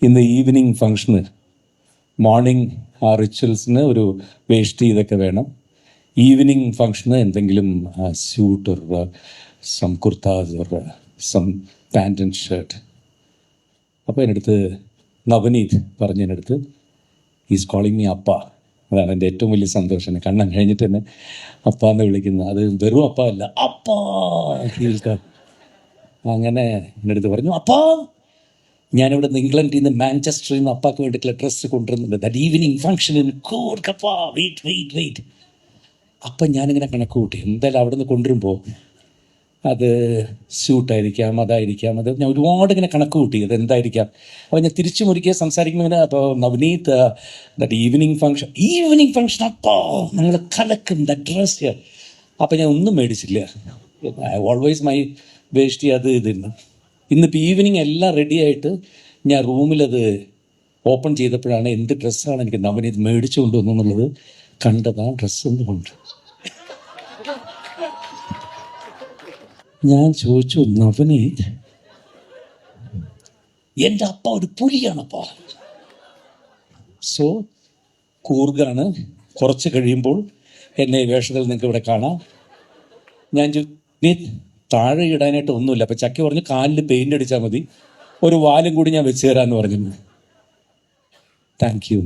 ഇന്ന് ഈവനിങ് ഫങ്ഷന് മോർണിംഗ് ആ റിച്വൽസിന് ഒരു വേഷ്ടി ഇതൊക്കെ വേണം. ഈവനിങ് ഫങ്ഷന് എന്തെങ്കിലും suit or some kurtas or some pant and shirt. അപ്പോൾ എൻ്റെ നവനീത് പറഞ്ഞ എൻ്റെ ഈസ് കോളിങ് മീ അപ്പ. അതാണ് എൻ്റെ ഏറ്റവും വലിയ സന്തോഷം. കണ്ണൻ കഴിഞ്ഞിട്ട് തന്നെ അപ്പ എന്ന് വിളിക്കുന്നത്. അത് വെറും അപ്പ അല്ല, അപ്പാ കേൾക്കാം. അങ്ങനെ എൻ്റെ പറഞ്ഞു, അപ്പാ ഞാനിവിടെ നിന്ന് ഇംഗ്ലണ്ടിൽ നിന്ന് മാഞ്ചസ്റ്ററിൽ നിന്ന് അപ്പാക്ക് വേണ്ടിയിട്ടുള്ള ഡ്രസ്സ് കൊണ്ടുവരുന്നുണ്ട്. ദാറ്റ് ഈവനിങ് ഫംഗ്ഷനിൽ കൂർക്കപ്പാ വെയിറ്റ്. അപ്പം ഞാനിങ്ങനെ കണക്ക് കൂട്ടി, എന്തായാലും അവിടെ നിന്ന് കൊണ്ടുവരുമ്പോൾ അത് സ്യൂട്ടായിരിക്കാം, അതായിരിക്കാം, അത് ഞാൻ ഒരുപാട് ഇങ്ങനെ കണക്ക് കൂട്ടി അത് എന്തായിരിക്കാം. അപ്പോൾ ഞാൻ തിരിച്ചു മുറിക്കുക സംസാരിക്കുമ്പോൾ ഇങ്ങനെ, അപ്പോൾ നവനീത് ദാറ്റ് ഈവനിങ് ഫംഗ്ഷൻ അപ്പാ ഞങ്ങൾ കലക്കും ദാറ്റ് ഡ്രസ്. അപ്പം ഞാൻ ഒന്നും മേടിച്ചില്ല. ഓൾവേസ് മൈ വേഷ്ടി അത് ഇതിരുന്നു. ഇന്നിപ്പോൾ ഈവനിങ് എല്ലാം റെഡിയായിട്ട് ഞാൻ റൂമിലത് ഓപ്പൺ ചെയ്തപ്പോഴാണ് എന്ത് ഡ്രസ്സാണ് എനിക്ക് നവനീത് മേടിച്ചു കൊണ്ടുവന്നുള്ളത് കണ്ടത്. ആ ഡ്രസ്സൊന്നും കൊണ്ട് ഞാൻ ചോദിച്ചു, നവനീത് എൻ്റെ അപ്പ ഒരു പുലിയാണപ്പാ. സോ കൂർഗാണ്. കുറച്ച് കഴിയുമ്പോൾ എന്നെ വേഷത്തിൽ നിങ്ങൾക്ക് ഇവിടെ കാണാം. ഞാൻ നീ താഴെ ഇടാനായിട്ട് ഒന്നുമില്ല. അപ്പം ചക്കി പറഞ്ഞു കാലിൽ പെയിൻ്റ് അടിച്ചാൽ മതി, ഒരു വാലും കൂടി ഞാൻ വെച്ച് തരാമെന്ന് പറഞ്ഞു. Thank you.